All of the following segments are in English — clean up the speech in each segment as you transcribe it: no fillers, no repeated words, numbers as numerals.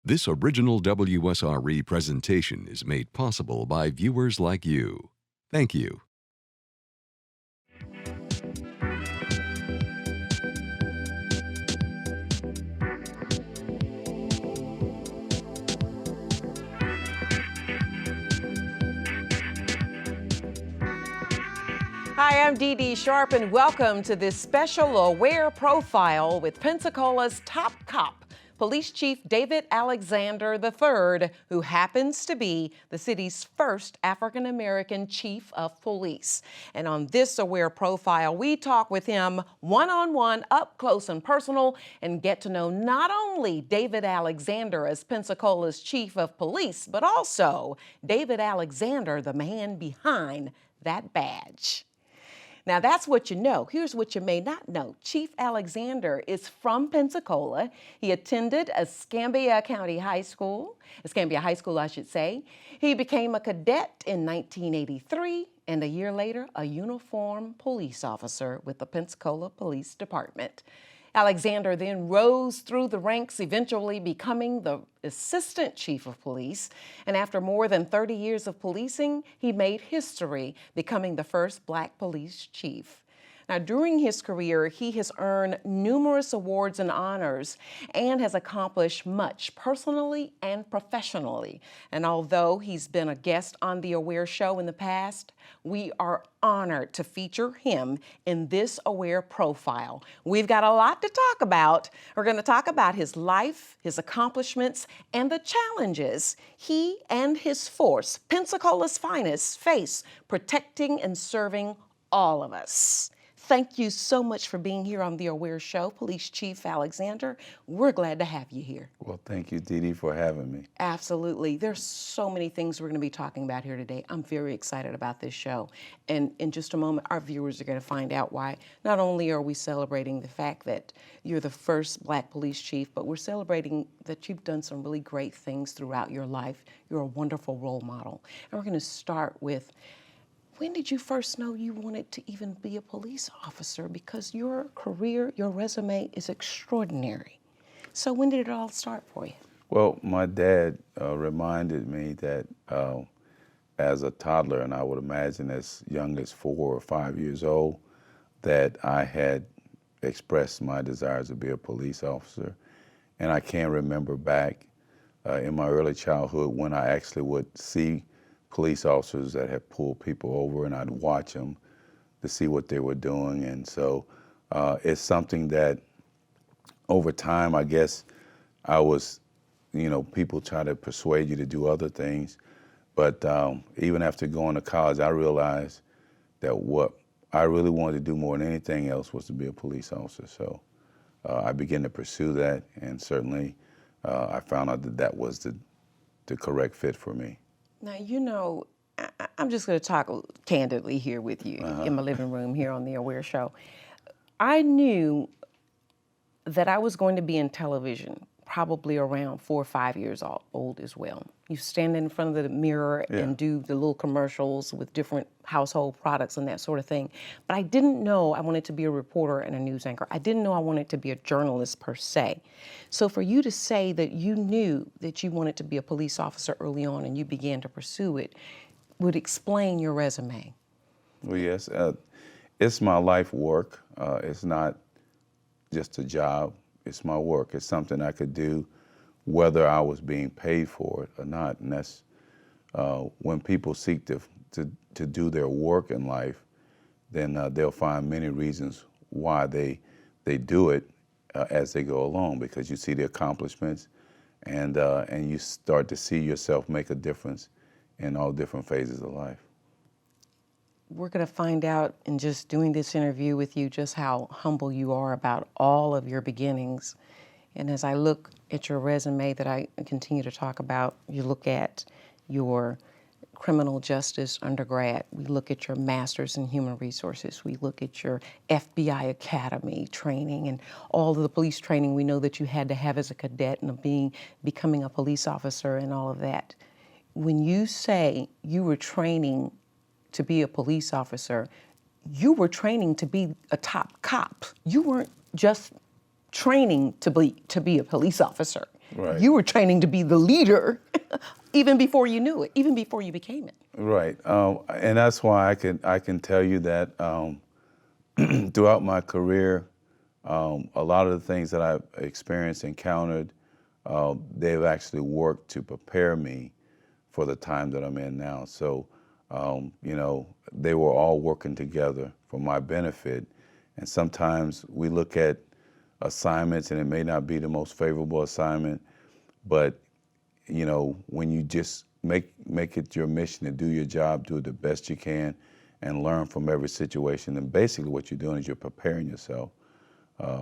This original WSRE presentation is made possible by viewers like you. Thank you. Hi, I'm Dee Dee Sharp, and welcome to this special Aware Profile with Pensacola's top cop, Police Chief David Alexander III, who happens to be the city's first African-American chief of police. And on this Aware Profile, we talk with him one-on-one, up close and personal, and get to know not only David Alexander as Pensacola's chief of police, but also David Alexander, the man behind that badge. Now, that's what you know. Here's what you may not know. Chief Alexander is from Pensacola. He attended Escambia High School, I should say. He became a cadet in 1983, and a year later, a uniformed police officer with the Pensacola Police Department. Alexander then rose through the ranks, eventually becoming the assistant chief of police. And after more than 30 years of policing, he made history, becoming the first Black police chief. Now, during his career, he has earned numerous awards and honors and has accomplished much personally and professionally. And although he's been a guest on the Aware Show in the past, we are honored to feature him in this Aware Profile. We've got a lot to talk about. We're going to talk about his life, his accomplishments, and the challenges he and his force, Pensacola's finest, face protecting and serving all of us. Thank you so much for being here on the Aware Show, Police Chief Alexander. We're glad to have you here. Well, thank you, Dee Dee, for having me. Absolutely. There's so many things we're going to be talking about here today. I'm very excited about this show. And in just a moment, our viewers are going to find out why. Not only are we celebrating the fact that you're the first Black police chief, but we're celebrating that you've done some really great things throughout your life. You're a wonderful role model. And we're going to start with, when did you first know you wanted to even be a police officer? Because your career, your resume is extraordinary. So when did it all start for you? Well, my dad reminded me that as a toddler, and I would imagine as young as 4 or 5 years old, that I had expressed my desire to be a police officer. And I can remember back in my early childhood when I actually would see police officers that had pulled people over, and I'd watch them to see what they were doing. And so it's something that over time, I guess I was, people try to persuade you to do other things. But even after going to college, I realized that what I really wanted to do more than anything else was to be a police officer. So I began to pursue that, and certainly I found out that that was the correct fit for me. Now, I'm just going to talk candidly here with you in my living room here on the Aware Show. I knew that I was going to be in television probably around 4 or 5 years old as well. You stand in front of the mirror and do the little commercials with different household products and that sort of thing. But I didn't know I wanted to be a reporter and a news anchor. I didn't know I wanted to be a journalist per se. So for you to say that you knew that you wanted to be a police officer early on and you began to pursue it would explain your resume. Well, yes, it's my life work. It's not just a job. It's my work. It's something I could do whether I was being paid for it or not. And that's when people seek to do their work in life, then they'll find many reasons why they do it as they go along, because you see the accomplishments and you start to see yourself make a difference in all different phases of life. We're going to find out in just doing this interview with you just how humble you are about all of your beginnings. And as I look at your resume that I continue to talk about, you look at your criminal justice undergrad, we look at your master's in human resources, we look at your FBI Academy training and all of the police training we know that you had to have as a cadet and becoming a police officer and all of that. When you say you were training to be a police officer, you were training to be a top cop. You weren't just training to be a police officer. Right. You were training to be the leader even before you knew it, even before you became it. Right, and that's why I can tell you that throughout my career, a lot of the things that I've experienced, encountered, they've actually worked to prepare me for the time that I'm in now. So, you know, they were all working together for my benefit. And sometimes we look at assignments and it may not be the most favorable assignment, but you know, when you just make it your mission to do your job, do it the best you can, and learn from every situation, then basically what you're doing is you're preparing yourself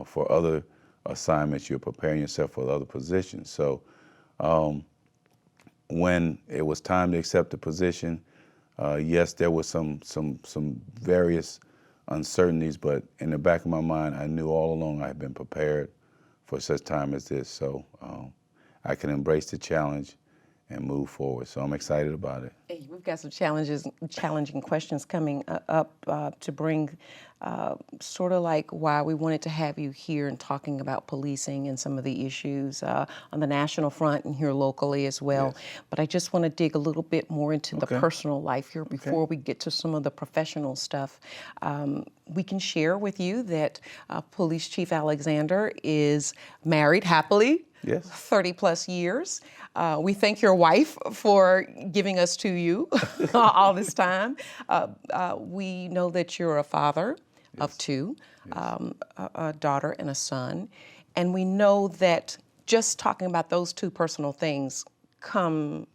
for other assignments. You're preparing yourself for other positions. So when it was time to accept the position, yes, there was some various uncertainties, but in the back of my mind, I knew all along I had been prepared for such time as this. So I can embrace the challenge and move forward. So I'm excited about it. Hey, we've got some challenging questions coming up to bring sort of like why we wanted to have you here and talking about policing and some of the issues on the national front and here locally as well. Yes. But I just want to dig a little bit more into the personal life here before we get to some of the professional stuff. We can share with you that Police Chief Alexander is married happily. Yes. 30 plus years. We thank your wife for giving us to you all this time. We know that you're a father of two, a daughter and a son. And we know that just talking about those two personal things come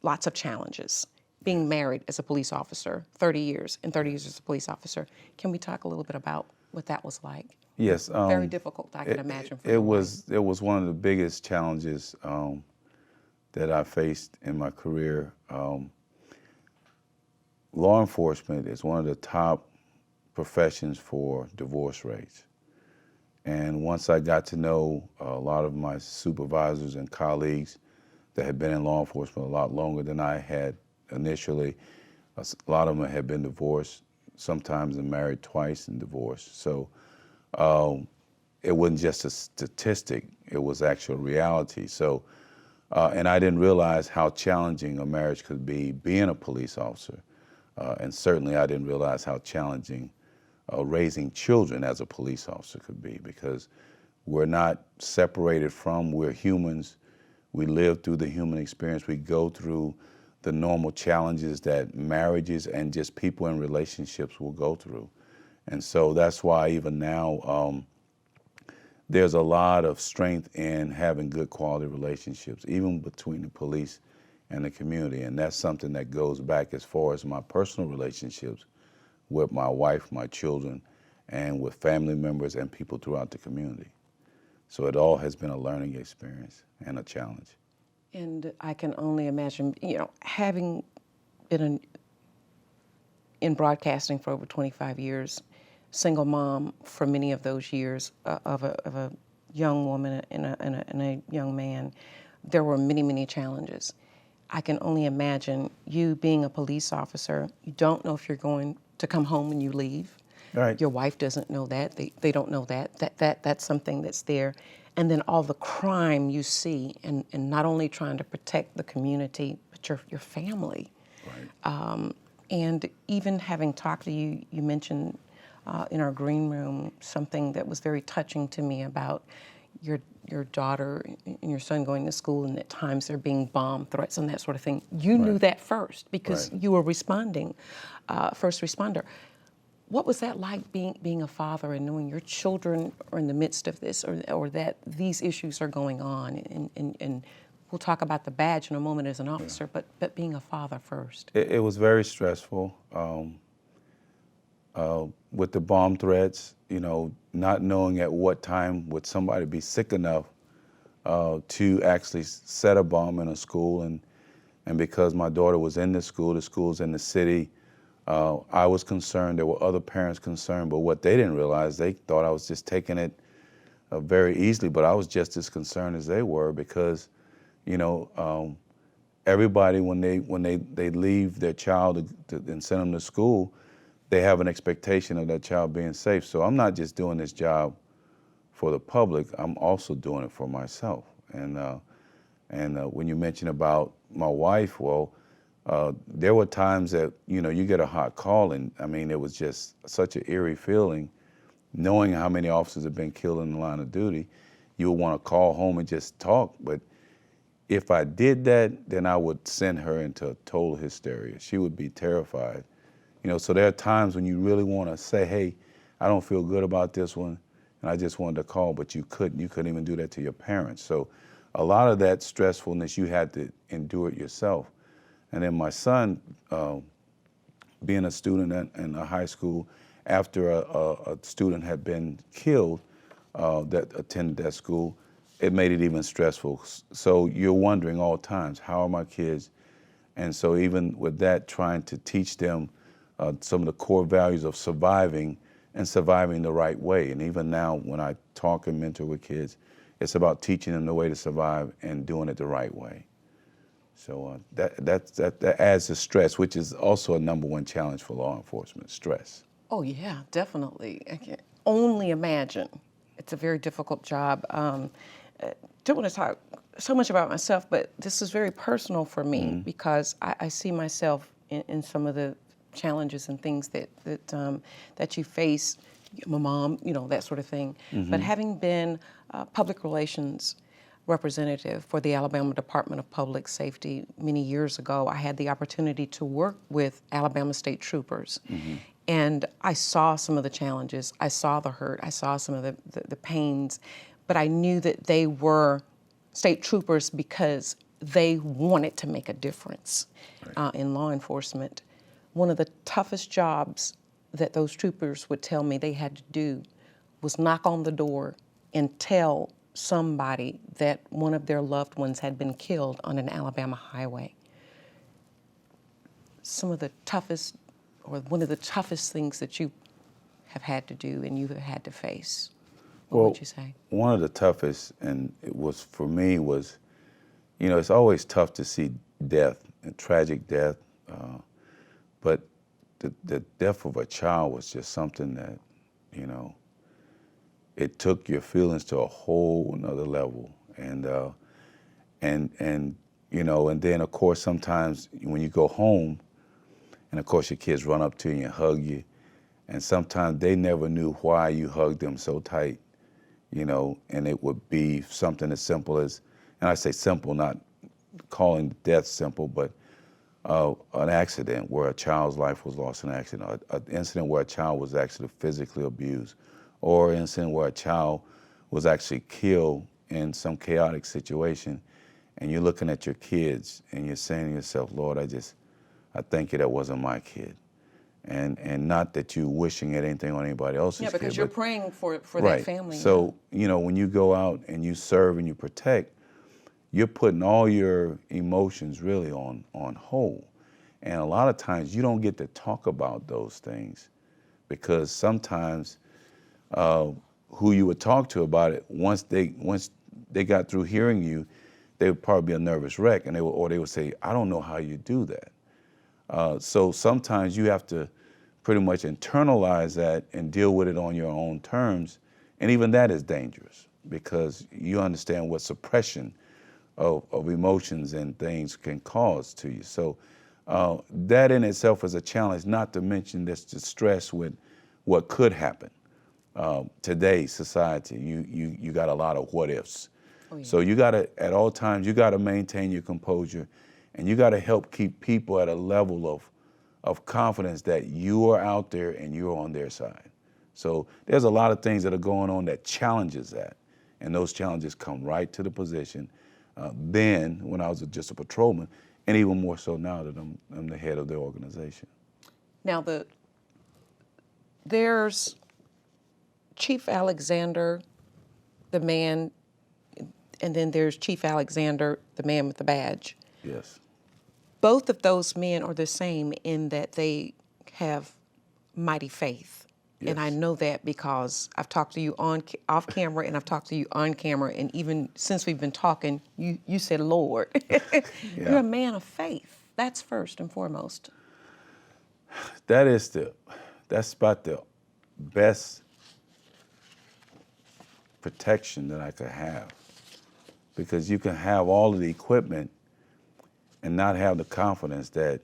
lots of challenges. Being married as a police officer, 30 years, and 30 years as a police officer. Can we talk a little bit about what that was like? Yes. Very difficult, I can imagine. For it was one of the biggest challenges that I faced in my career. Law enforcement is one of the top professions for divorce rates. And once I got to know a lot of my supervisors and colleagues that had been in law enforcement a lot longer than I had initially, a lot of them had been divorced, sometimes and married twice and divorced. So it wasn't just a statistic, it was actual reality. So, and I didn't realize how challenging a marriage could be being a police officer. And certainly I didn't realize how challenging raising children as a police officer could be, because we're not separated from, we're humans. We live through the human experience. We go through the normal challenges that marriages and just people in relationships will go through. And so that's why even now, there's a lot of strength in having good quality relationships, even between the police and the community. And that's something that goes back as far as my personal relationships with my wife, my children, and with family members and people throughout the community. So it all has been a learning experience and a challenge. And I can only imagine, you know, having been in broadcasting for over 25 years, single mom for many of those years of a young woman and a young man, there were many, many challenges. I can only imagine you being a police officer, you don't know if you're going to come home when you leave. Right. Your wife doesn't know that. They don't know that. That's something that's there. And then all the crime you see, and not only trying to protect the community, but your family. Right. And even having talked to you, you mentioned in our green room something that was very touching to me about your daughter and your son going to school, and at times there being bomb threats and that sort of thing. You knew that first because you were responding, first responder. What was that like being a father and knowing your children are in the midst of this, or that these issues are going on? And we'll talk about the badge in a moment as an officer, but being a father first. It was very stressful. With the bomb threats, you know, not knowing at what time would somebody be sick enough to actually set a bomb in a school, and because my daughter was in the school's in the city, I was concerned. There were other parents concerned, but what they didn't realize, they thought I was just taking it very easily, but I was just as concerned as they were, because, you know, everybody when they leave their child and send them to school, they have an expectation of that child being safe. So I'm not just doing this job for the public, I'm also doing it for myself. And And when you mention about my wife, well, there were times that, you get a hot call, and I mean, it was just such an eerie feeling, knowing how many officers have been killed in the line of duty. You would want to call home and just talk, but if I did that, then I would send her into total hysteria. She would be terrified. So there are times when you really want to say, hey, I don't feel good about this one, and I just wanted to call, but you couldn't. You couldn't even do that to your parents. So a lot of that stressfulness, you had to endure it yourself. And then my son, being a student in a high school, after a student had been killed that attended that school, it made it even stressful. So you're wondering all times, how are my kids? And so even with that, trying to teach them some of the core values of surviving and surviving the right way. And even now, when I talk and mentor with kids, it's about teaching them the way to survive and doing it the right way. So that adds to stress, which is also a number one challenge for law enforcement, stress. Oh, yeah, definitely. I can only imagine. It's a very difficult job. Don't want to talk so much about myself, but this is very personal for me because I see myself in some of the challenges and things that you face. I'm a mom, that sort of thing. But having been public relations representative for the Alabama Department of Public Safety many years ago, I had the opportunity to work with Alabama State Troopers. And I saw some of the challenges, I saw the hurt, I saw some of the pains, but I knew that they were state troopers because they wanted to make a difference in law enforcement. One of the toughest jobs that those troopers would tell me they had to do was knock on the door and tell somebody that one of their loved ones had been killed on an Alabama highway. Some of the toughest, or one of the toughest things that you have had to do and you have had to face. What would you say? One of the toughest, and it was for me, was, it's always tough to see death, and tragic death, but the death of a child was just something that, it took your feelings to a whole another level. And then of course sometimes when you go home, and of course your kids run up to you and hug you, and sometimes they never knew why you hugged them so tight, and it would be something as simple as, and I say simple, not calling death simple, but an accident where a child's life was lost in an accident, an incident where a child was actually physically abused, or an incident where a child was actually killed in some chaotic situation, and you're looking at your kids and you're saying to yourself, Lord, I thank you that wasn't my kid. And not that you're wishing at anything on anybody else's kid. Yeah, because you're praying for right. that family. So, when you go out and you serve and you protect, you're putting all your emotions really on hold. And a lot of times you don't get to talk about those things because sometimes who you would talk to about it, once they got through hearing you, they would probably be a nervous wreck, and they would say, I don't know how you do that. So sometimes you have to pretty much internalize that and deal with it on your own terms, and even that is dangerous because you understand what suppression of emotions and things can cause to you. So that in itself is a challenge, not to mention this the stress with what could happen. Today's society, you got a lot of what ifs. Oh, yeah. So you gotta, at all times, you gotta maintain your composure, and you gotta help keep people at a level of confidence that you are out there and you're on their side. So there's a lot of things that are going on that challenges that, and those challenges come right to the position. Then, when I was just a patrolman, and even more so now that I'm the head of the organization. Now, there's Chief Alexander, the man, and then there's Chief Alexander, the man with the badge. Yes. Both of those men are the same in that they have mighty faith. Yes. And I know that because I've talked to you off camera, and I've talked to you on camera, and even since we've been talking, you said, Lord. Yeah. You're a man of faith. That's first and foremost. That's about the best protection that I could have. because you can have all of the equipment and not have the confidence that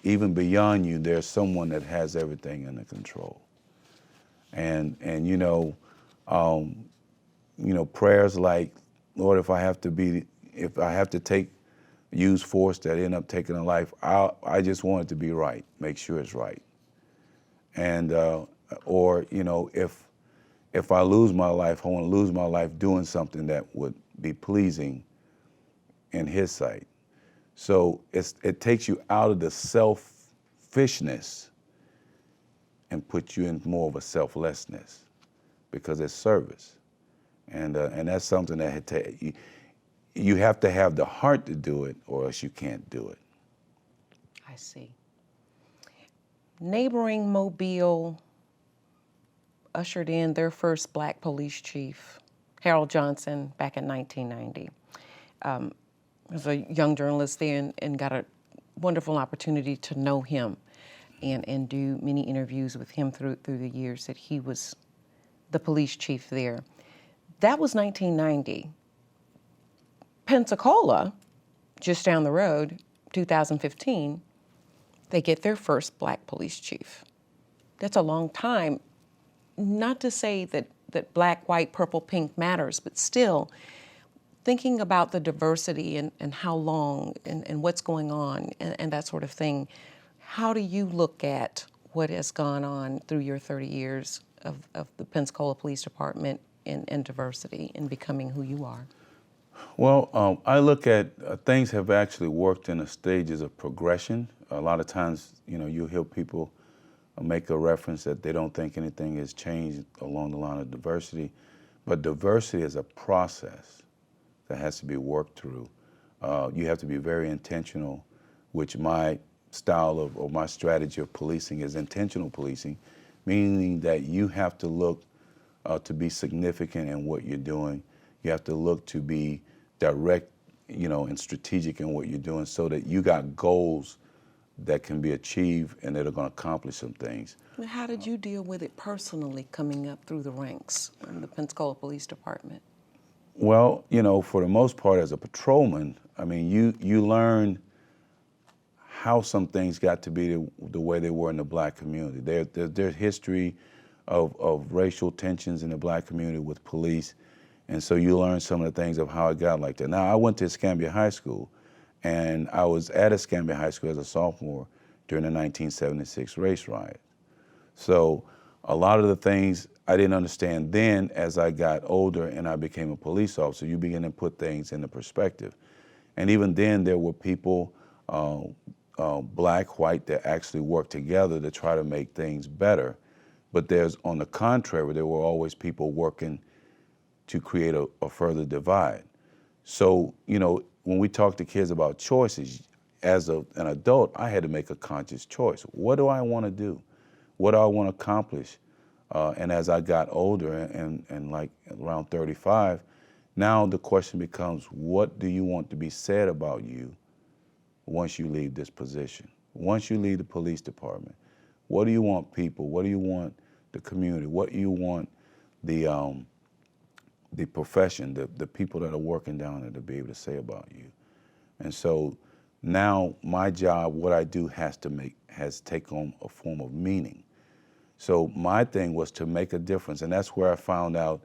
even beyond you, there's someone that has everything under control. And prayers like, Lord, if I have to use force that end up taking a life, I just want it to be right. Make sure it's right. And if I lose my life, I want to lose my life doing something that would be pleasing in His sight. So it takes you out of the selfishness and puts you in more of a selflessness, because it's service, and that's something that you have to have the heart to do it, or else you can't do it. I see. Neighboring Mobile ushered in their first Black police chief, Harold Johnson, back in 1990. I was a young journalist there and got a wonderful opportunity to know him and do many interviews with him through the years that he was the police chief there. That was 1990. Pensacola, just down the road, 2015, they get their first Black police chief. That's a long time. Not to say that black, white, purple, pink matters, but still, thinking about the diversity and how long and what's going on and that sort of thing, how do you look at what has gone on through your 30 years of the Pensacola Police Department in diversity and becoming who you are? Well, I look at things have actually worked in the stages of progression. A lot of times, you hear people make a reference that they don't think anything has changed along the line of diversity, but diversity is a process that has to be worked through. You have to be very intentional, which my style or my strategy of policing is intentional policing, meaning that you have to look to be significant in what you're doing. You have to look to be direct, and strategic in what you're doing, so that you got goals that can be achieved and that are going to accomplish some things. How did you deal with it personally coming up through the ranks in the Pensacola Police Department? Well, for the most part, as a patrolman, you learn how some things got to be the way they were in the Black community. There's history of racial tensions in the Black community with police, and so you learn some of the things of how it got like that. Now, I went to Escambia High School, and I was at Escambia High School as a sophomore during the 1976 race riot. So a lot of the things I didn't understand then, as I got older and I became a police officer, you begin to put things into perspective. And even then, there were people, black, white, that actually worked together to try to make things better. But on the contrary, there were always people working to create a further divide. So, when we talk to kids about choices, as an adult, I had to make a conscious choice. What do I want to do? What do I want to accomplish? And as I got older and like around 35, now the question becomes, what do you want to be said about you once you leave this position? Once you leave the police department, what do you want people? What do you want the community? What do you want the profession, the people that are working down there to be able to say about you? And so now my job, what I do has take on a form of meaning. So my thing was to make a difference, and that's where I found out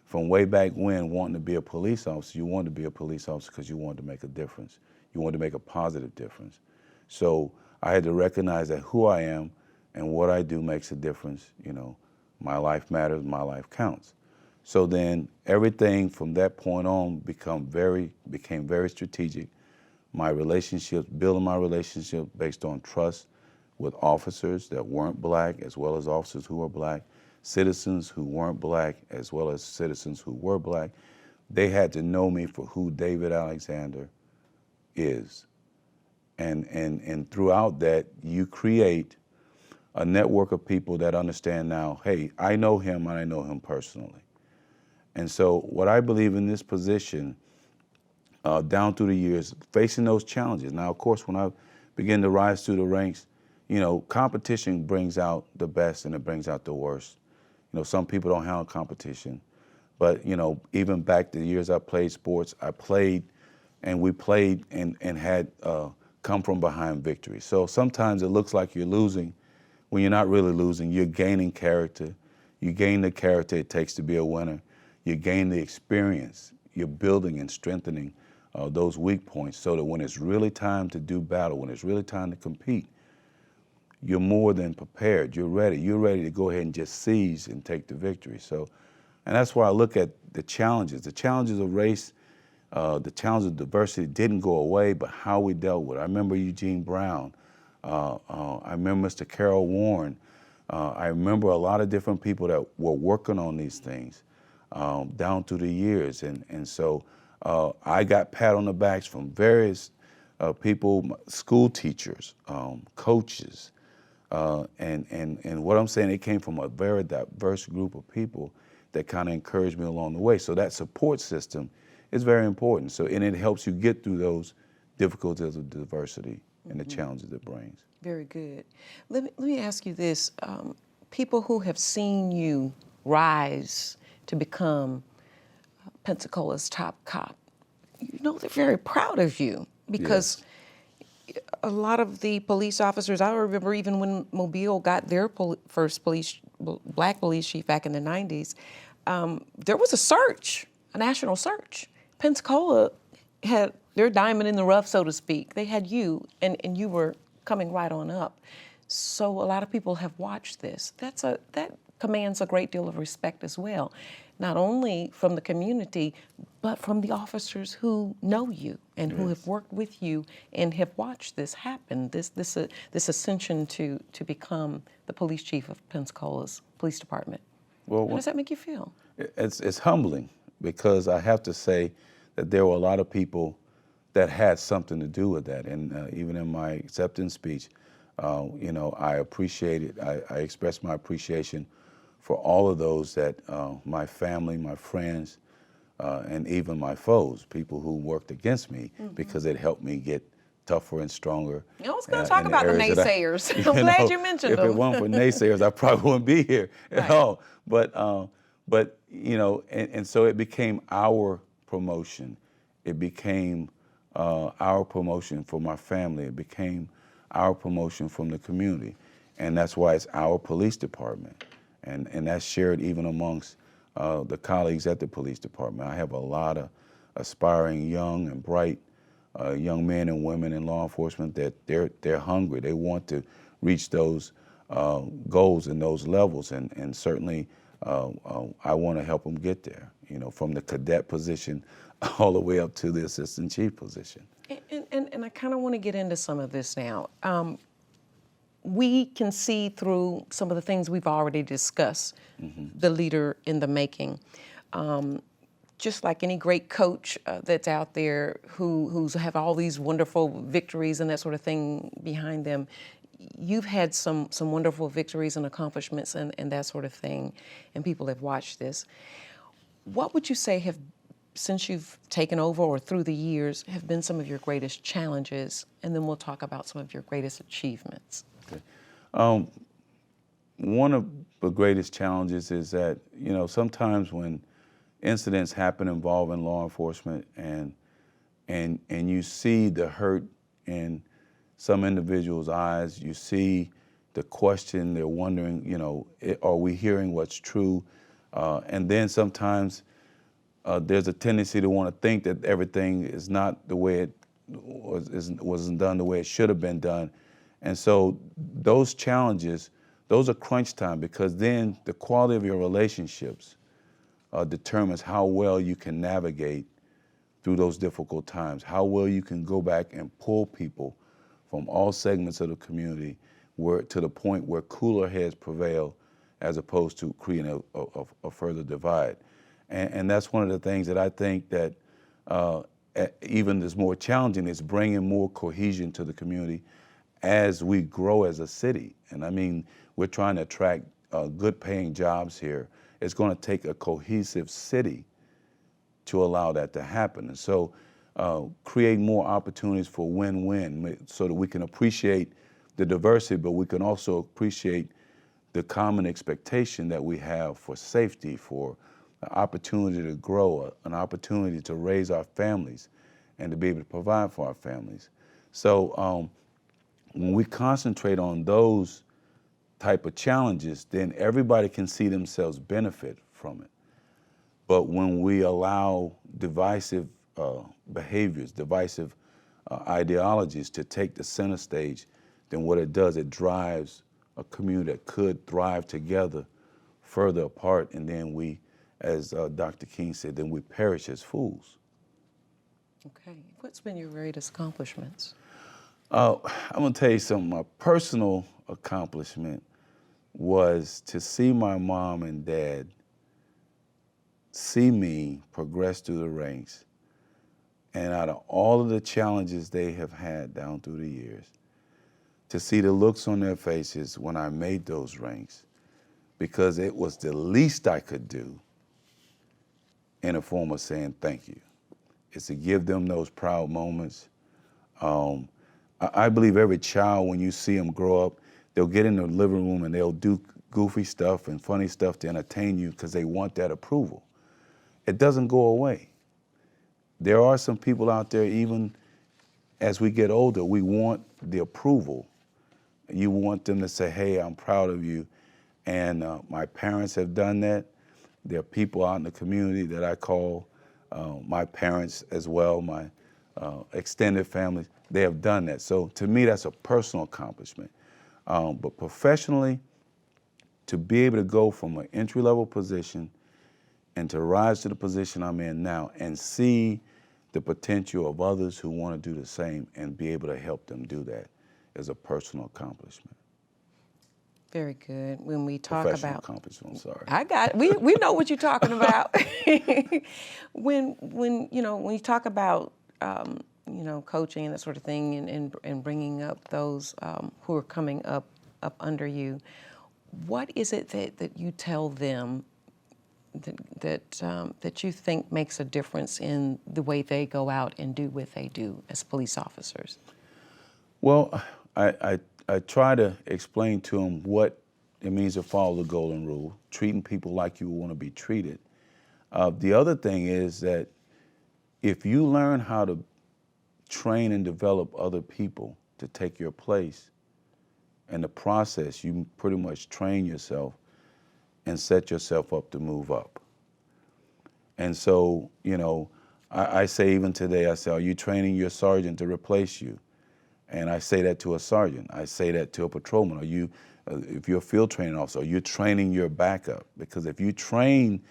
from way back when, wanting to be a police officer, you wanted to be a police officer because you wanted to make a difference. You wanted to make a positive difference. So I had to recognize that who I am and what I do makes a difference. My life matters, my life counts. So then everything from that point on became very strategic. My relationships, building my relationship based on trust with officers that weren't Black, as well as officers who were Black, citizens who weren't Black, as well as citizens who were Black. They had to know me for who David Alexander is. And throughout that, you create a network of people that understand now, hey, I know him and I know him personally. And so what I believe in this position, down through the years, facing those challenges. Now, of course, when I began to rise through the ranks, competition brings out the best and it brings out the worst. Some people don't handle competition. But, you know, even back the years I played sports, I played and we played and had come from behind victory. So sometimes it looks like you're losing when you're not really losing. You're gaining character. You gain the character it takes to be a winner. You gain the experience. You're building and strengthening those weak points so that when it's really time to do battle, when it's really time to compete, you're more than prepared. You're ready. You're ready to go ahead and just seize and take the victory. So, and that's why I look at the challenges. The challenges of race, the challenge of diversity didn't go away, but how we dealt with it. I remember Eugene Brown. I remember Mr. Carol Warren. I remember a lot of different people that were working on these things down through the years. And so I got pat on the backs from various people, school teachers, coaches, and what I'm saying, it came from a very diverse group of people that kind of encouraged me along the way. So that support system is very important. So, and it helps you get through those difficulties of diversity and the challenges it brings. Very good. Let me ask you this. People who have seen you rise to become Pensacola's top cop, you know they're very proud of you because a lot of the police officers, I remember even when Mobile got their first black police chief back in the 90s, there was a search, a national search. Pensacola had their diamond in the rough, so to speak. They had you, and you were coming right on up. So a lot of people have watched this. That commands a great deal of respect as well, not only from the community, but from the officers who know you and who have worked with you and have watched this happen, this ascension to become the police chief of Pensacola's police department. Well, how does that make you feel? It's humbling, because I have to say that there were a lot of people that had something to do with that. And even in my acceptance speech, you know, I appreciated, I expressed my appreciation for all of those that, my family, my friends, and even my foes, people who worked against me, because it helped me get tougher and stronger. I was going to talk about the naysayers. I'm glad you mentioned them. If it weren't for naysayers, I probably wouldn't be here at all. But you know, and so it became our promotion. It became our promotion for my family. It became our promotion from the community. And that's why it's our police department. And that's shared even amongst the colleagues at the police department. I have a lot of aspiring young and bright young men and women in law enforcement that they're hungry. They want to reach those goals and those levels, and certainly I want to help them get there, you know, from the cadet position all the way up to the assistant chief position. And I kind of want to get into some of this now. We can see through some of the things we've already discussed, the leader in the making. Just like any great coach that's out there who's have all these wonderful victories and that sort of thing behind them, you've had some wonderful victories and accomplishments and that sort of thing, and people have watched this. What would you say have, since you've taken over or through the years, have been some of your greatest challenges? And then we'll talk about some of your greatest achievements. Okay. One of the greatest challenges is that, you know, sometimes when incidents happen involving law enforcement and you see the hurt in some individuals' eyes, you see the question, they're wondering, you know, are we hearing what's true? And then sometimes there's a tendency to want to think that everything is not the way it wasn't done the way it should have been done. And so those challenges, those are crunch time, because then the quality of your relationships determines how well you can navigate through those difficult times, how well you can go back and pull people from all segments of the community to the point where cooler heads prevail as opposed to creating a further divide. And that's one of the things that I think that even is more challenging, is bringing more cohesion to the community as we grow as a city. And I mean, we're trying to attract good paying jobs here. It's going to take a cohesive city to allow that to happen. And so create more opportunities for win-win so that we can appreciate the diversity, but we can also appreciate the common expectation that we have for safety, for an opportunity to grow, an opportunity to raise our families and to be able to provide for our families. So when we concentrate on those type of challenges, then everybody can see themselves benefit from it. But when we allow divisive behaviors, divisive ideologies to take the center stage, then what it does, it drives a community that could thrive together further apart, and then we, as Dr. King said, then we perish as fools. Okay. What's been your greatest accomplishments? I'm gonna tell you something. My personal accomplishment was to see my mom and dad see me progress through the ranks, and out of all of the challenges they have had down through the years, to see the looks on their faces when I made those ranks, because it was the least I could do in a form of saying thank you. It's to give them those proud moments. I believe every child, when you see them grow up, they'll get in the living room and they'll do goofy stuff and funny stuff to entertain you because they want that approval. It doesn't go away. There are some people out there, even as we get older, we want the approval. You want them to say, hey, I'm proud of you. And my parents have done that. There are people out in the community that I call my parents as well, my extended family. They have done that. So to me, that's a personal accomplishment. But professionally, to be able to go from an entry-level position and to rise to the position I'm in now and see the potential of others who want to do the same and be able to help them do that is a personal accomplishment. Very good. When we talk Professional about accomplishment, I'm sorry. I got it. We know what you're talking about. when you talk about coaching and that sort of thing, and bringing up those who are coming up under you, what is it that you tell them that you think makes a difference in the way they go out and do what they do as police officers? Well, I try to explain to them what it means to follow the golden rule, treating people like you want to be treated. The other thing is that if you learn how to train and develop other people to take your place, in the process, you pretty much train yourself and set yourself up to move up. And so, I say even today, I say, are you training your sergeant to replace you? And I say that to a sergeant. I say that to a patrolman. Are you, if you're a field training officer, are you training your backup? Because if you train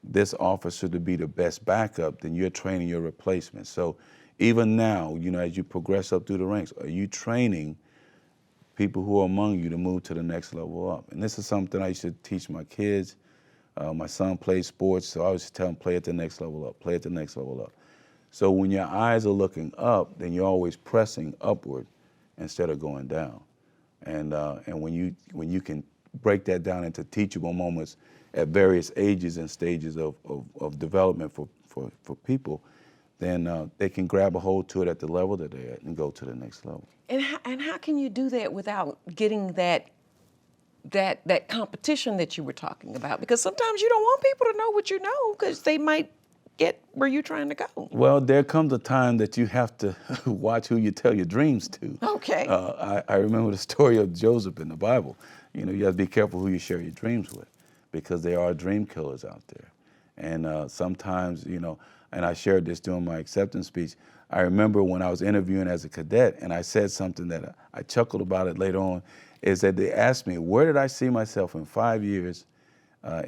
this officer to be the best backup, then you're training your replacement. So even now, as you progress up through the ranks, are you training people who are among you to move to the next level up? And this is something I used to teach my kids. My son plays sports, so I always tell him, play at the next level up, play at the next level up. So when your eyes are looking up, then you're always pressing upward instead of going down. And when you can break that down into teachable moments at various ages and stages of development for people, then they can grab a hold to it at the level that they're at and go to the next level. And how can you do that without getting that competition that you were talking about? Because sometimes you don't want people to know what you know because they might get where you're trying to go. Well, there comes a time that you have to watch who you tell your dreams to. Okay. I remember the story of Joseph in the Bible. You have to be careful who you share your dreams with because there are dream killers out there. And sometimes, and I shared this during my acceptance speech, I remember when I was interviewing as a cadet and I said something that I chuckled about it later on, is that they asked me, where did I see myself in 5 years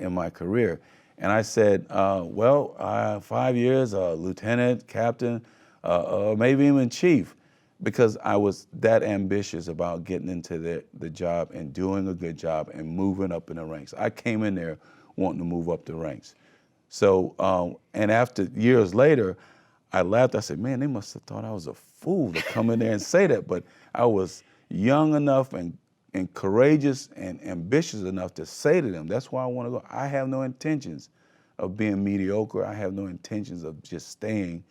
in my career? And I said, 5 years, lieutenant, captain, maybe even chief, because I was that ambitious about getting into the job and doing a good job and moving up in the ranks. I came in there wanting to move up the ranks. So, and after years later, I laughed. I said, man, they must have thought I was a fool to come in there and say that. But I was young enough and courageous and ambitious enough to say to them, that's why I want to go. I have no intentions of being mediocre. I have no intentions of just staying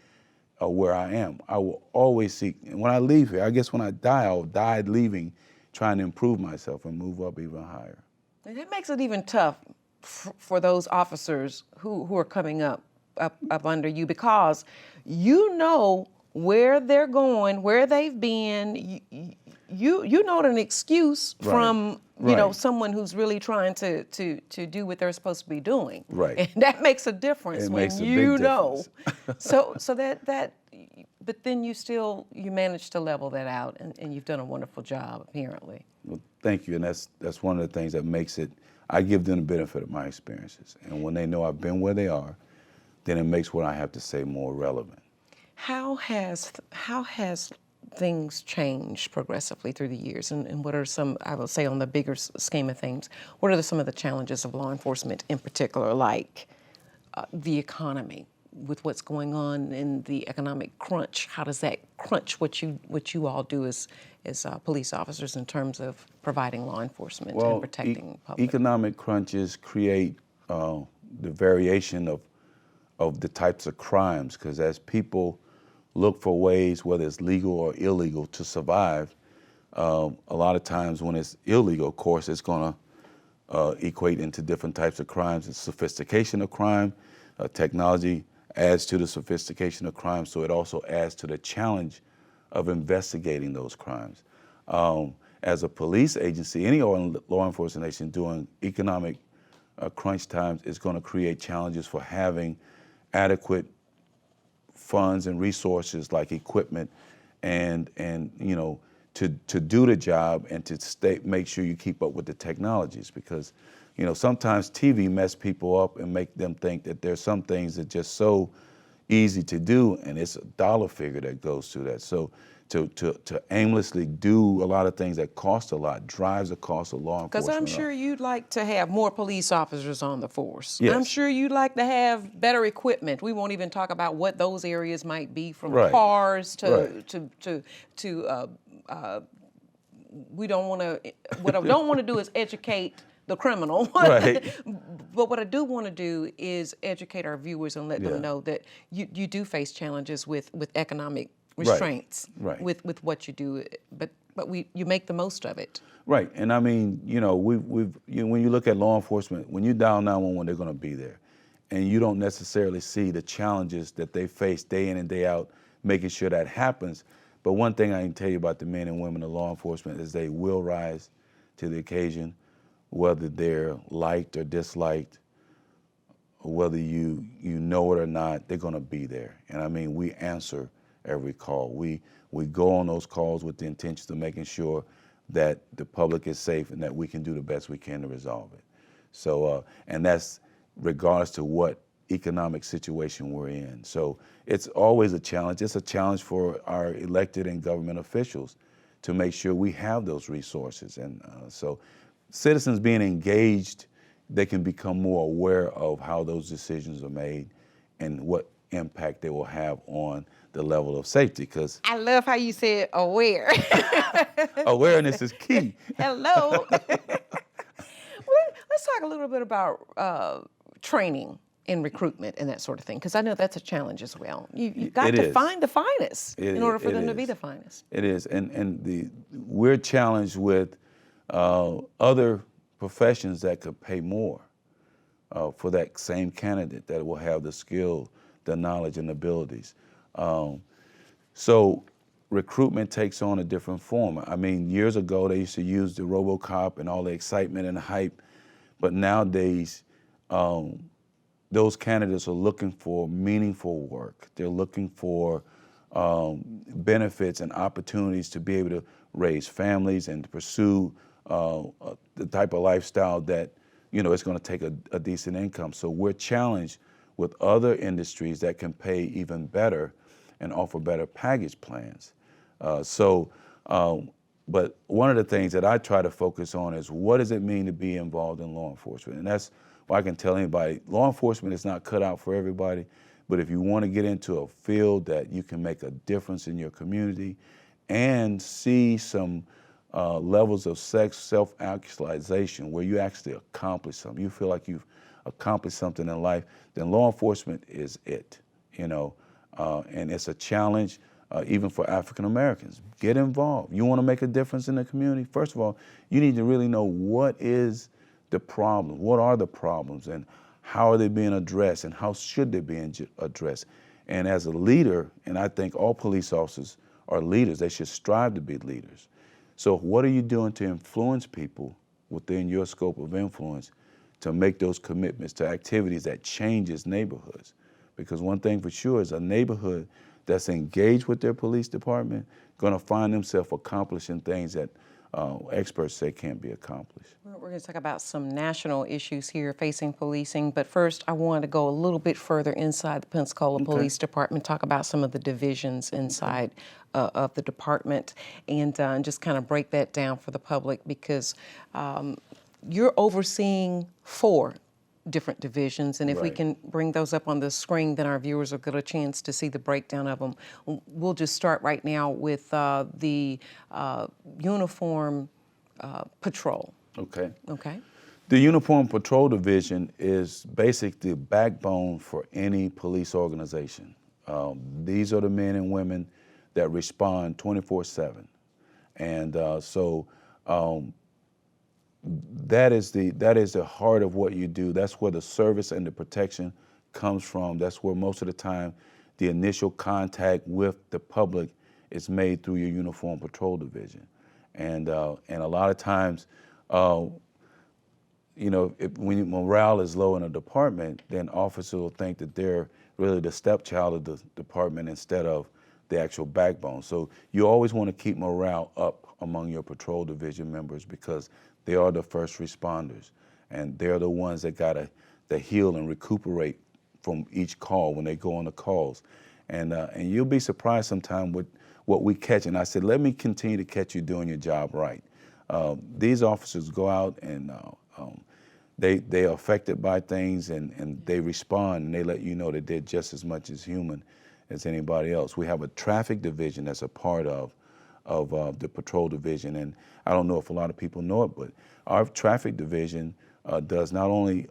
where I am. I will always seek, and when I leave here, I guess when I die, I'll die leaving, trying to improve myself and move up even higher. And that makes it even tough for those officers who are coming up under you, because you know where they're going, where they've been. You know an excuse from someone who's really trying to do what they're supposed to be doing. Right. And that makes a difference It when makes a you big know. difference. so that but then you manage to level that out, and you've done a wonderful job apparently. Well, thank you, and that's one of the things that makes it. I give them the benefit of my experiences, and when they know I've been where they are, then it makes what I have to say more relevant. How has things changed progressively through the years, and what are some, I will say on the bigger scheme of things, what are some of the challenges of law enforcement in particular, like the economy, with what's going on in the economic crunch? How does that crunch what you all do as police officers in terms of providing law enforcement and protecting the public? Economic crunches create the variation of the types of crimes, because as people look for ways, whether it's legal or illegal, to survive, a lot of times when it's illegal, of course, it's going to equate into different types of crimes. The sophistication of crime, technology adds to the sophistication of crime, so it also adds to the challenge of investigating those crimes. As a police agency, any law enforcement agency doing economic crunch times is going to create challenges for having adequate funds and resources like equipment and to do the job and to make sure you keep up with the technologies, because sometimes TV mess people up and make them think that there's some things that just so easy to do, and it's a dollar figure that goes to that. So to aimlessly do a lot of things that cost a lot drives the cost of law enforcement. Because I'm sure you'd like to have more police officers on the force. Yes. I'm sure you'd like to have better equipment. We won't even talk about what those areas might be, from Right. cars to Right. we don't want to. What I don't want to do is educate the criminal. Right. But what I do want to do is educate our viewers and let them know that you do face challenges with economic restraints. Right. With what you do, but you make the most of it. Right, and I mean, when you look at law enforcement, when you dial 911, they're going to be there, and you don't necessarily see the challenges that they face day in and day out, making sure that happens. But one thing I can tell you about the men and women of law enforcement is they will rise to the occasion, whether they're liked or disliked, or whether you know it or not, they're going to be there. And I mean, we answer every call. We go on those calls with the intention of making sure that the public is safe and that we can do the best we can to resolve it. So, and that's regardless to what economic situation we're in. So it's always a challenge. It's a challenge for our elected and government officials to make sure we have those resources. And so citizens being engaged, they can become more aware of how those decisions are made and what impact they will have on the level of safety. Because I love how you said aware. awareness is key. Hello. Well, let's talk a little bit about training and recruitment and that sort of thing, because I know that's a challenge as well. You've got to find the finest in order for them to be the finest. It is, and we're challenged with other professions that could pay more for that same candidate that will have the skill, the knowledge, and abilities. So recruitment takes on a different form. I mean, years ago, they used to use the RoboCop and all the excitement and hype, but nowadays, those candidates are looking for meaningful work. They're looking for benefits and opportunities to be able to raise families and to pursue the type of lifestyle that, it's going to take a decent income. So we're challenged with other industries that can pay even better and offer better package plans. But one of the things that I try to focus on is, what does it mean to be involved in law enforcement? And that's why I can tell anybody, law enforcement is not cut out for everybody, but if you want to get into a field that you can make a difference in your community and see some levels of self-actualization where you actually accomplish something, you feel like you've accomplished something in life, then law enforcement is it, and it's a challenge even for African Americans. Get involved. You want to make a difference in the community? First of all, you need to really know what is the problem. What are the problems, and how are they being addressed, and how should they be addressed? And as a leader, and I think all police officers are leaders, they should strive to be leaders. So what are you doing to influence people within your scope of influence to make those commitments to activities that changes neighborhoods? Because one thing for sure is a neighborhood that's engaged with their police department going to find themselves accomplishing things that experts say can't be accomplished. We're going to talk about some national issues here facing policing, but first I want to go a little bit further inside the Pensacola Police Department, talk about some of the divisions inside of the department, and just kind of break that down for the public, because you're overseeing 4 different divisions, and if we can bring those up on the screen, then our viewers will get a chance to see the breakdown of them. We'll just start right now with the uniform patrol. Okay. Okay. The Uniform Patrol Division is basically the backbone for any police organization. These are the men and women that respond 24/7. And that is the heart of what you do. That's where the service and the protection comes from. That's where most of the time the initial contact with the public is made through your Uniform Patrol Division. And a lot of times, when morale is low in a department, then officers will think that they're really the stepchild of the department instead of the actual backbone. So you always want to keep morale up among your patrol division members, because they are the first responders, and they're the ones that gotta heal and recuperate from each call when they go on the calls. And you'll be surprised sometimes with what we catch. And I said, let me continue to catch you doing your job right. These officers go out and they are affected by things, and they respond, and they let you know that they're just as much as human as anybody else. We have a traffic division that's a part of the patrol division, and I don't know if a lot of people know it, but our traffic division does not only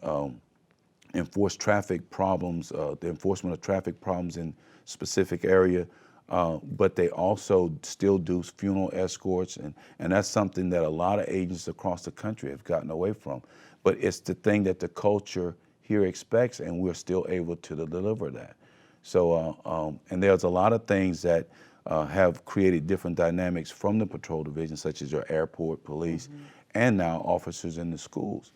enforce traffic problems, the enforcement of traffic problems in specific area, but they also still do funeral escorts, and that's something that a lot of agents across the country have gotten away from. But it's the thing that the culture here expects, and we're still able to deliver that. So, and there's a lot of things that have created different dynamics from the patrol division, such as your airport police, and now officers in the schools,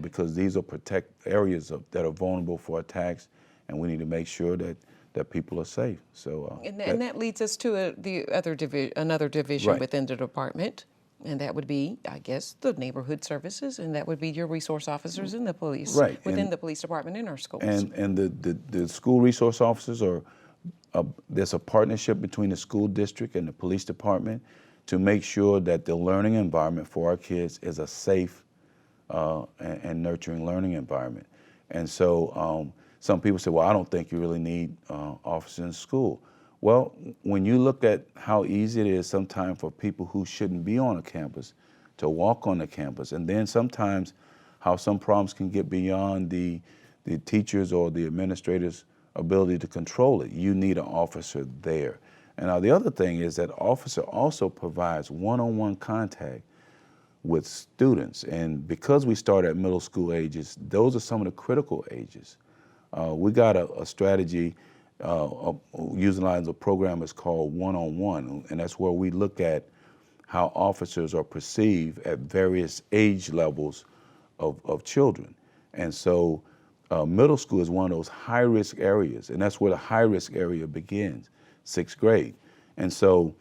because these are protect areas that are vulnerable for attacks, and we need to make sure that people are safe. So, and that leads us to another division within the department, and that would be, I guess, the neighborhood services, and that would be your resource officers in the police, within the police department in our schools. And the school resource officers are, there's a partnership between the school district and the police department to make sure that the learning environment for our kids is a safe and nurturing learning environment. And so some people say, well, I don't think you really need officers in school. Well, when you look at how easy it is sometimes for people who shouldn't be on a campus to walk on the campus, and then sometimes how some problems can get beyond the teachers or the administrators' ability to control it, you need an officer there. And now the other thing is that officer also provides one-on-one contact with students. And because we start at middle school ages, those are some of the critical ages. We got a strategy utilizing a program that's called One-on-One, and that's where we look at how officers are perceived at various age levels of children. And so middle school is one of those high-risk areas, and that's where the high-risk area begins, 6th grade. And so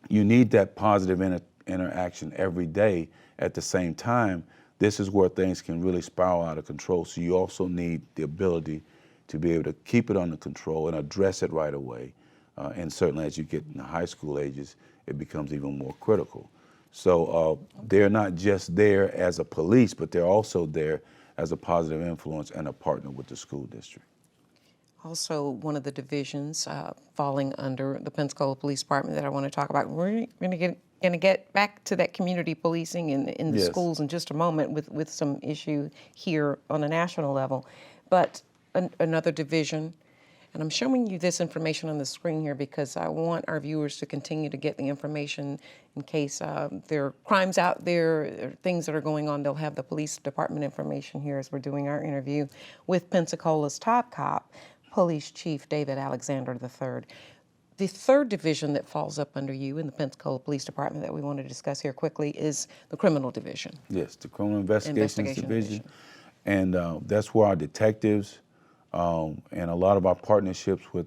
you need that positive interaction every day. At the same time, this is where things can really spiral out of control. So you also need the ability to be able to keep it under control and address it right away. And certainly as you get in the high school ages, it becomes even more critical. So they're not just there as a police, but they're also there as a positive influence and a partner with the school district. Also, one of the divisions falling under the Pensacola Police Department that I want to talk about, we're going to get back to that community policing in the schools in just a moment with some issue here on a national level. But another division And I'm showing you this information on the screen here because I want our viewers to continue to get the information in case there are crimes out there, or things that are going on. They'll have the police department information here as we're doing our interview with Pensacola's top cop, Police Chief David Alexander III. The third division that falls up under you in the Pensacola Police Department that we want to discuss here quickly is the Criminal Division. Yes, the Criminal Investigations Division. And that's where our detectives and a lot of our partnerships with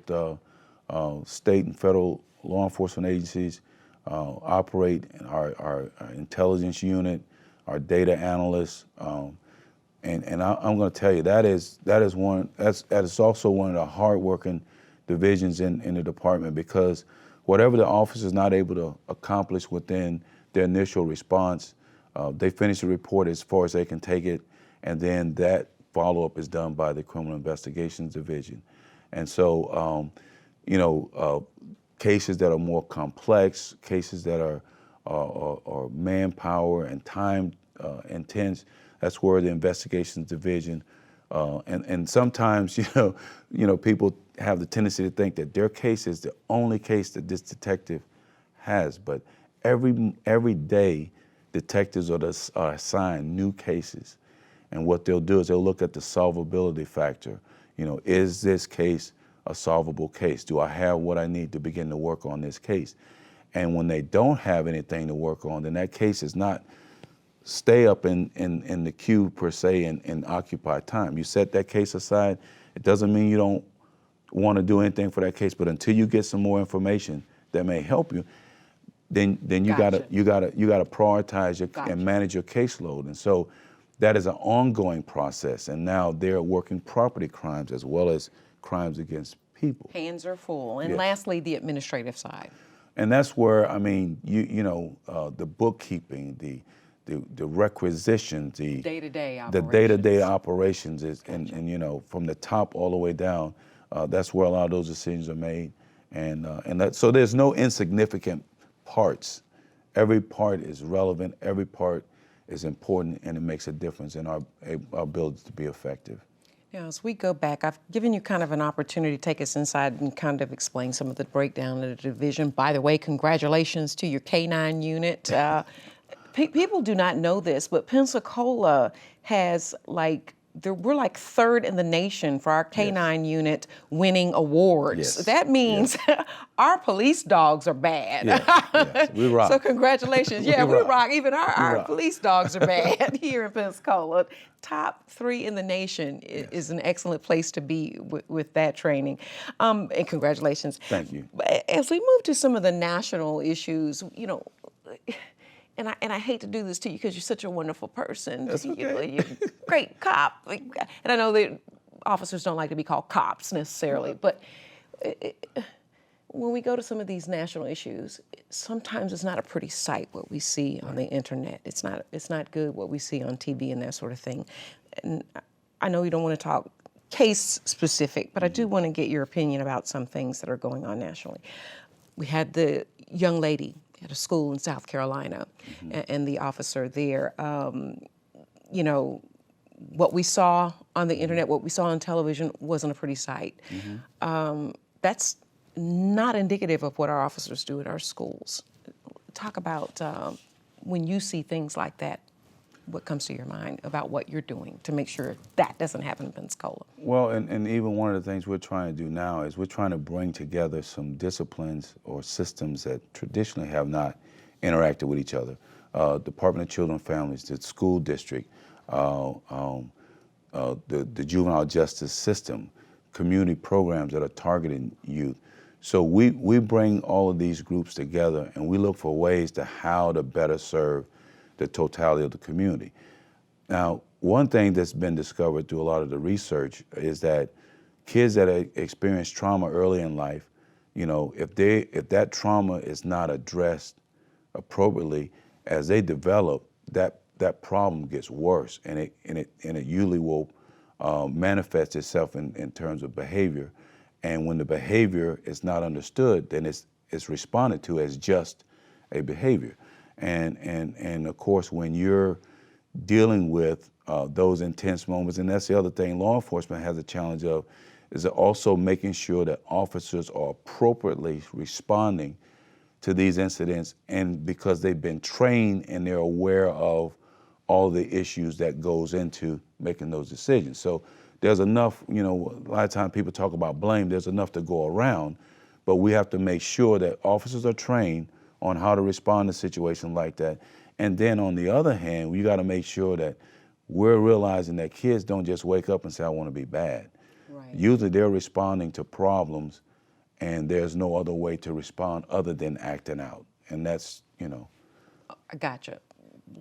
state and federal law enforcement agencies operate. Our intelligence unit, our data analysts, and I'm going to tell you that is also one of the hardworking divisions in the department, because whatever the officer is not able to accomplish within their initial response, they finish the report as far as they can take it, and then that follow-up is done by the Criminal Investigations Division. And so, cases that are more complex, cases that are manpower and time intense, that's where the Investigations Division, and sometimes, people have the tendency to think that their case is the only case that this detective has, but every day, detectives are assigned new cases. And what they'll do is they'll look at the solvability factor. Is this case a solvable case? Do I have what I need to begin to work on this case? And when they don't have anything to work on, then that case is not stay up in the queue per se and occupy time. You set that case aside. It doesn't mean you don't want to do anything for that case, but until you get some more information that may help you, then you Gotcha. gotta prioritize Gotcha. and manage your caseload. And so that is an ongoing process. And now they're working property crimes as well as crimes against people. Hands are full. And Yes. lastly, the administrative side. And that's where, the bookkeeping, the requisitions, the Day-to-day the operations. day-to-day operations is, and from the top all the way down, that's where a lot of those decisions are made. So there's no insignificant parts. Every part is relevant, every part is important, and it makes a difference in our ability to be effective. Yeah, as we go back, I've given you kind of an opportunity to take us inside and kind of explain some of the breakdown of the division. By the way, congratulations to your K-9 unit. People do not know this, but Pensacola has we're like third in the nation for our K-9 unit winning awards. Yes. That means our police dogs are bad. Yes. We rock. So congratulations. Yeah, we rock. Even our rock. police dogs are bad here in Pensacola. Top 3 in the nation is an excellent place to be with that training. And congratulations. Thank you. But as we move to some of the national issues, and I hate to do this to you because you're such a wonderful person. That's okay. You're a great cop. And I know that officers don't like to be called cops necessarily, but when we go to some of these national issues, sometimes it's not a pretty sight what we see on the internet. It's not good what we see on TV and that sort of thing. And I know you don't want to talk case specific, but I do want to get your opinion about some things that are going on nationally. We had the young lady at a school in South Carolina, and the officer there. What we saw on the internet, what we saw on television wasn't a pretty sight. That's not indicative of what our officers do at our schools. Talk about when you see things like that, what comes to your mind about what you're doing to make sure that doesn't happen in Pensacola? Well, and even one of the things we're trying to do now is we're trying to bring together some disciplines or systems that traditionally have not interacted with each other. Department of Children and Families, the school district, the juvenile justice system, community programs that are targeting youth. So we bring all of these groups together and we look for ways to how to better serve the totality of the community. Now, one thing that's been discovered through a lot of the research is that kids that experience trauma early in life, if that trauma is not addressed appropriately, as they develop, that problem gets worse, and it usually will manifest itself in terms of behavior. And when the behavior is not understood, then it's responded to as just a behavior. And of course, when you're dealing with those intense moments, and that's the other thing law enforcement has a challenge of, is also making sure that officers are appropriately responding to these incidents, and because they've been trained and they're aware of all the issues that goes into making those decisions. So there's enough, a lot of times people talk about blame, there's enough to go around, but we have to make sure that officers are trained on how to respond to situations like that. And then on the other hand, we got to make sure that we're realizing that kids don't just wake up and say, I want to be bad. Right. Usually they're responding to problems, and there's no other way to respond other than acting out. And that's, I gotcha.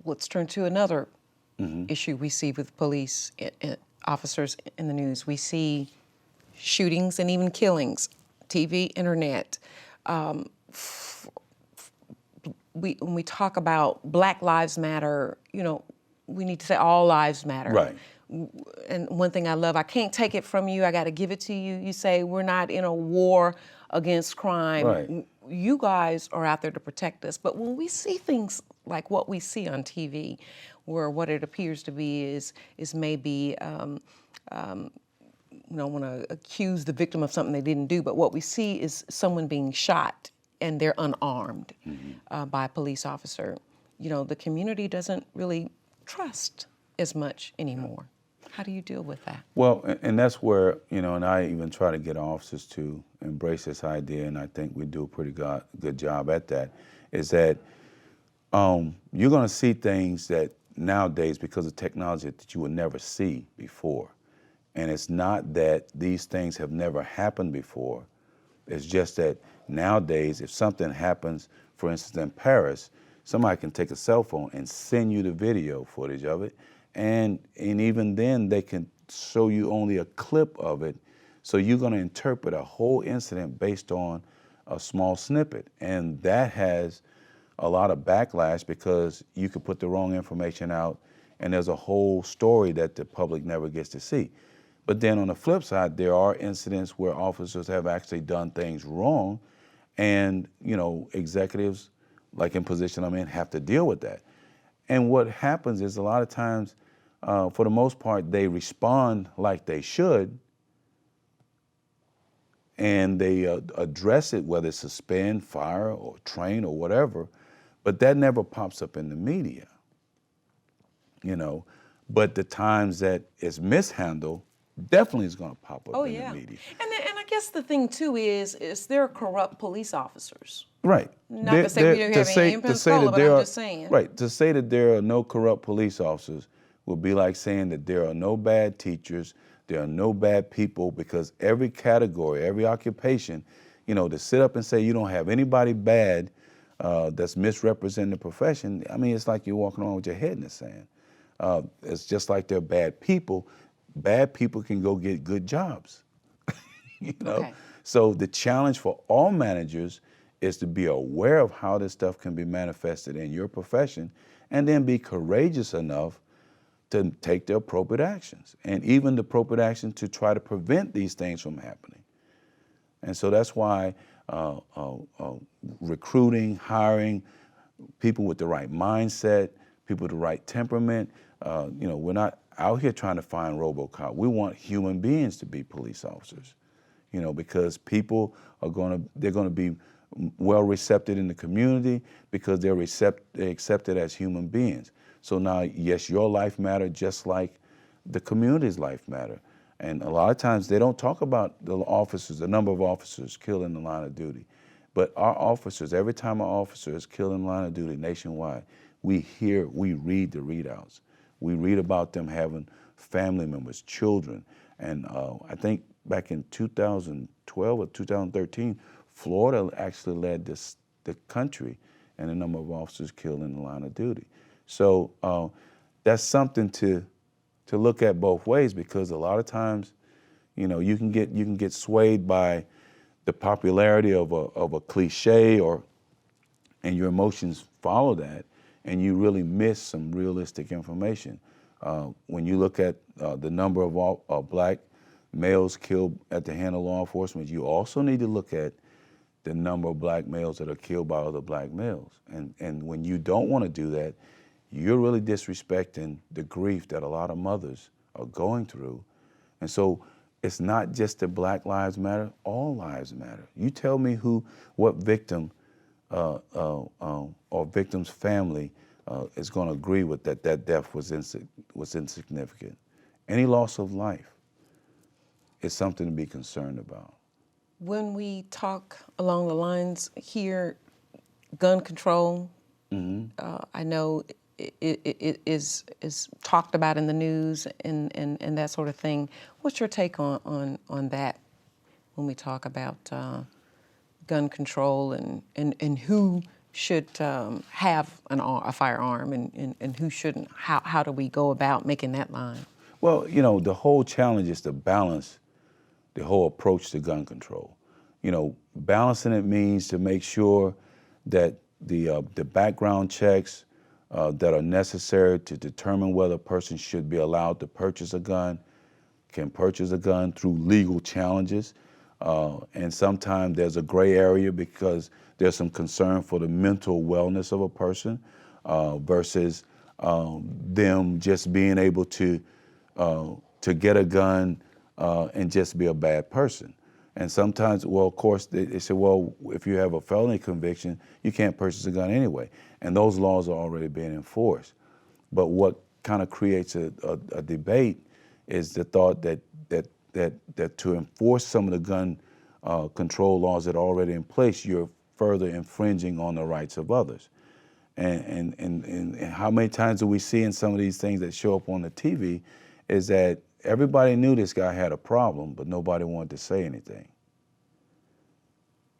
Let's turn to another issue we see with police officers in the news. We see shootings and even killings, TV, internet. When we talk about Black Lives Matter, we need to say all lives matter. Right. And one thing I love, I can't take it from you, I got to give it to you. You say we're not in a war against crime. Right. You guys are out there to protect us. But when we see things like what we see on TV, where what it appears to be is maybe, want to accuse the victim of something they didn't do, but what we see is someone being shot and they're unarmed by a police officer. The community doesn't really trust as much anymore. How do you deal with that? Well, and that's where, and I even try to get officers to embrace this idea, and I think we do a pretty good job at that, is that you're going to see things that nowadays, because of technology, that you would never see before. And it's not that these things have never happened before. It's just that nowadays, if something happens, for instance, in Paris, somebody can take a cell phone and send you the video footage of it. And even then, they can show you only a clip of it. So you're going to interpret a whole incident based on a small snippet. And that has a lot of backlash because you could put the wrong information out, and there's a whole story that the public never gets to see. But then on the flip side, there are incidents where officers have actually done things wrong, and executives, like in position I'm in, have to deal with that. And what happens is a lot of times, for the most part, they respond like they should, and they address it, whether it's suspend, fire, or train, or whatever, but that never pops up in the media, But the times that it's mishandled, definitely is going to pop up in the media. And I guess the thing, too, is there corrupt police officers? Right. Not to say we don't have any in Pensacola, but I'm just saying. Right. To say that there are no corrupt police officers would be like saying that there are no bad teachers, there are no bad people, because every category, every occupation, to sit up and say you don't have anybody bad that's misrepresenting the profession, I mean, it's like you're walking around with your head in the sand. It's just like they're bad people. Bad people can go get good jobs, Okay. So the challenge for all managers is to be aware of how this stuff can be manifested in your profession, and then be courageous enough to take the appropriate actions, and even the appropriate action to try to prevent these things from happening. And so that's why recruiting, hiring people with the right mindset, people with the right temperament, we're not out here trying to find RoboCop. We want human beings to be police officers, because people they're going to be well recepted in the community because they're accepted as human beings. So now, yes, your life matters just like the community's life matter. And a lot of times they don't talk about the officers, the number of officers killed in the line of duty. But our officers, every time an officer is killed in the line of duty nationwide, we read the readouts. We read about them having family members, children. And I think back in 2012 or 2013, Florida actually led the country in the number of officers killed in the line of duty. So that's something to look at both ways, because a lot of times, you can get swayed by the popularity of a cliche, and your emotions follow that, and you really miss some realistic information. When you look at the number of black males killed at the hand of law enforcement, you also need to look at the number of black males that are killed by other black males. And when you don't want to do that, you're really disrespecting the grief that a lot of mothers are going through. And so it's not just that Black Lives Matter, all lives matter. You tell me what victim or victim's family is going to agree with that death was insignificant. Any loss of life is something to be concerned about. When we talk along the lines here, gun control, I know it is talked about in the news and that sort of thing. What's your take on that when we talk about gun control and who should have a firearm and who shouldn't? How do we go about making that line? Well, you know, the whole challenge is to balance the whole approach to gun control. You know, balancing it means to make sure that the background checks that are necessary to determine whether a person should be allowed to purchase a gun, can purchase a gun through legal challenges. And sometimes there's a gray area because there's some concern for the mental wellness of a person versus them just being able to get a gun and just be a bad person. And sometimes, well, of course, they say, well, if you have a felony conviction, you can't purchase a gun anyway. And those laws are already being enforced. But what kind of creates a debate is the thought that to enforce some of the gun control laws that are already in place, you're further infringing on the rights of others. And how many times do we see in some of these things that show up on the TV is that everybody knew this guy had a problem, but nobody wanted to say anything.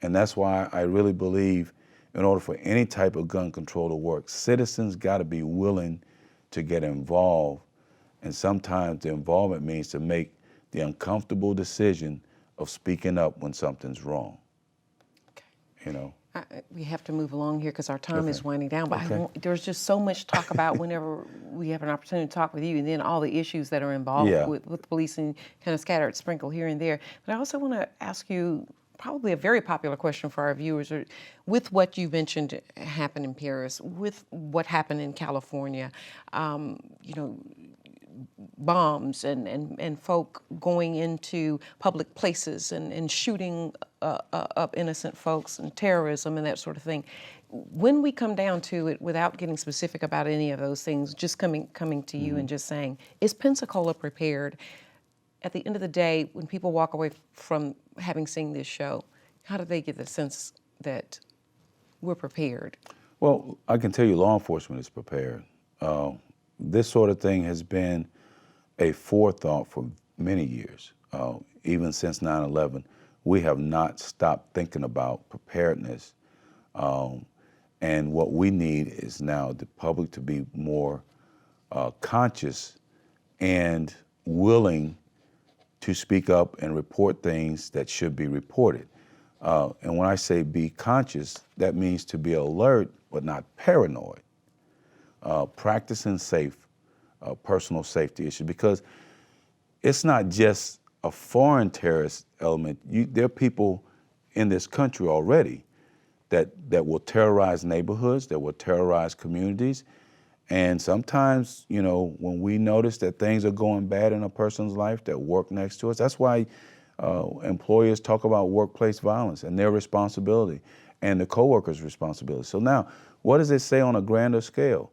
And that's why I really believe in order for any type of gun control to work, citizens got to be willing to get involved. And sometimes the involvement means to make the uncomfortable decision of speaking up when something's wrong. Okay. You know? We have to move along here because our time is Okay. winding down, but Okay. there's just so much to talk about whenever we have an opportunity to talk with you, and then all the issues that are involved Yeah. with policing, kind of scattered, sprinkled here and there. But I also want to ask you probably a very popular question for our viewers, with what you mentioned happened in Paris, with what happened in California, you know, bombs and folk going into public places and shooting up innocent folks and terrorism and that sort of thing. When we come down to it, without getting specific about any of those things, just coming to you and just saying, is Pensacola prepared? At the end of the day, when people walk away from having seen this show, how do they get the sense that we're prepared? Well, I can tell you law enforcement is prepared. This sort of thing has been a forethought for many years. Even since 9/11, we have not stopped thinking about preparedness. And what we need is now the public to be more conscious and willing to speak up and report things that should be reported. And when I say be conscious, that means to be alert but not paranoid. Practicing personal safety issues, because it's not just a foreign terrorist element. There are people in this country already that will terrorize neighborhoods, that will terrorize communities. And sometimes, you know, when we notice that things are going bad in a person's life that work next to us, that's why employers talk about workplace violence and their responsibility and the coworkers' responsibility. So now, what does it say on a grander scale?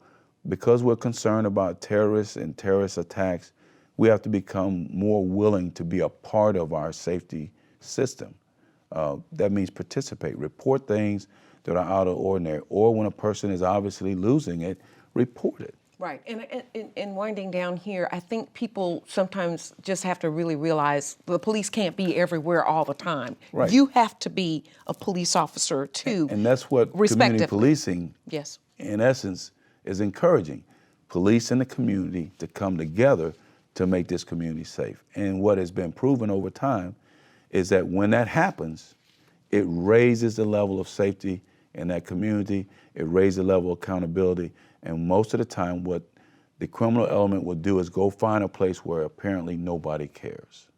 Because we're concerned about terrorists and terrorist attacks, we have to become more willing to be a part of our safety system. That means participate, report things that are out of ordinary, or when a person is obviously losing it, report it. Right, and winding down here, I think people sometimes just have to really realize the police can't be everywhere all the time. Right. You have to be a police officer too. And that's what community respectively. policing, Yes. in essence, is encouraging. Police and the community to come together to make this community safe. And what has been proven over time is that when that happens, it raises the level of safety in that community, it raises the level of accountability, and most of the time what the criminal element will do is go find a place where apparently nobody cares.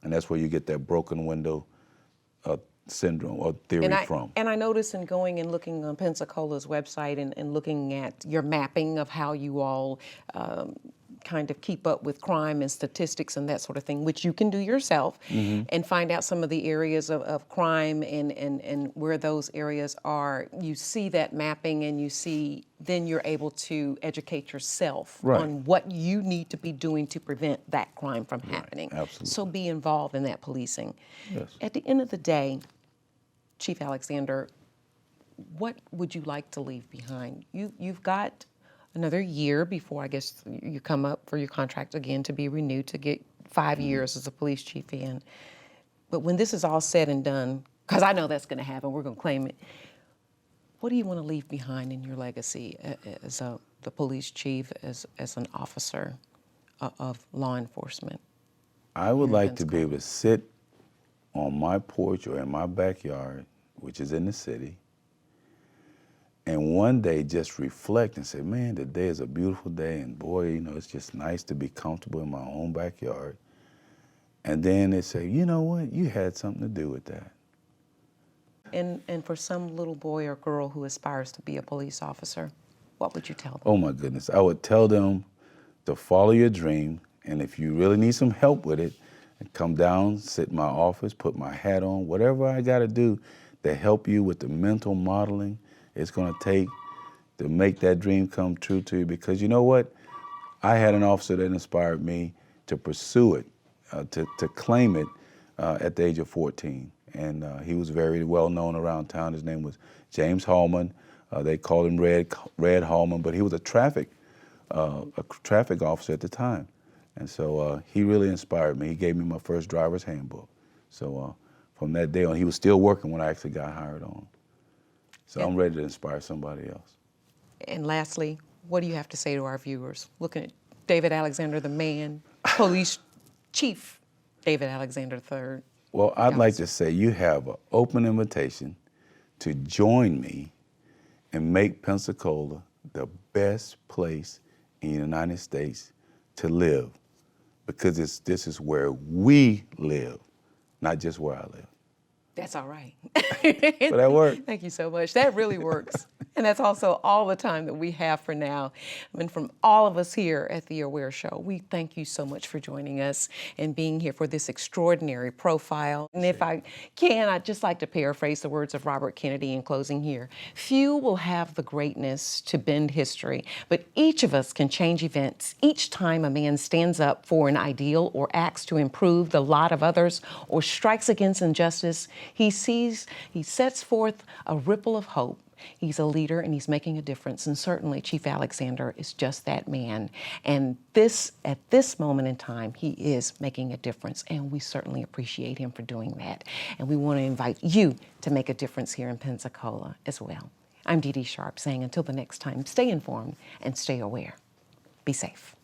And that's where you get that broken window syndrome or theory from. And I noticed in going and looking on Pensacola's website and looking at your mapping of how you all kind kind of keep up with crime and statistics and that sort of thing, which you can do yourself, and find out some of the areas of crime and where those areas are. You see that mapping and you see, then you're able to educate yourself Right. on what you need to be doing to prevent that crime from happening. Absolutely. So be involved in that policing. Yes. At the end of the day, Chief Alexander, what would you like to leave behind? You've got another year before I guess you come up for your contract again to be renewed to get 5 years as a police chief in. But when this is all said and done, because I know that's going to happen, we're going to claim it. What do you want to leave behind in your legacy as the police chief, as an officer of law enforcement? I would like to be able to sit on my porch or in my backyard, which is in the city, and one day just reflect and say, man, today is a beautiful day, and boy, you know, it's just nice to be comfortable in my own backyard. And then they say, you know what, you had something to do with that. And for some little boy or girl who aspires to be a police officer, what would you tell them? Oh my goodness, I would tell them to follow your dream, and if you really need some help with it, come down, sit in my office, put my hat on, whatever I gotta do to help you with the mental modeling it's gonna take to make that dream come true to you. Because you know what? I had an officer that inspired me to pursue it, to claim it at the age of 14. And he was very well known around town. His name was James Hallman. They called him Red Hallman, but he was a traffic officer at the time. And so he really inspired me. He gave me my first driver's handbook. So from that day on, he was still working when I actually got hired on. So I'm ready to inspire somebody else. And lastly, what do you have to say to our viewers? Looking at David Alexander, the man, Police Chief David Alexander III. Well, I'd like to say you have an open invitation to join me and make Pensacola the best place in the United States to live, because this is where we live, not just where I live. That's all right. But that worked. Thank you so much. That really works. And that's also all the time that we have for now. And from all of us here at The Aware Show, we thank you so much for joining us and being here for this extraordinary profile. And if I can, I'd just like to paraphrase the words of Robert Kennedy in closing here. Few will have the greatness to bend history, but each of us can change events. Each time a man stands up for an ideal or acts to improve the lot of others or strikes against injustice, he sets forth a ripple of hope. He's a leader and he's making a difference. And certainly Chief Alexander is just that man. And at this moment in time, he is making a difference. And we certainly appreciate him for doing that. And we want to invite you to make a difference here in Pensacola as well. I'm Dee Dee Sharp saying until the next time, stay informed and stay aware. Be safe.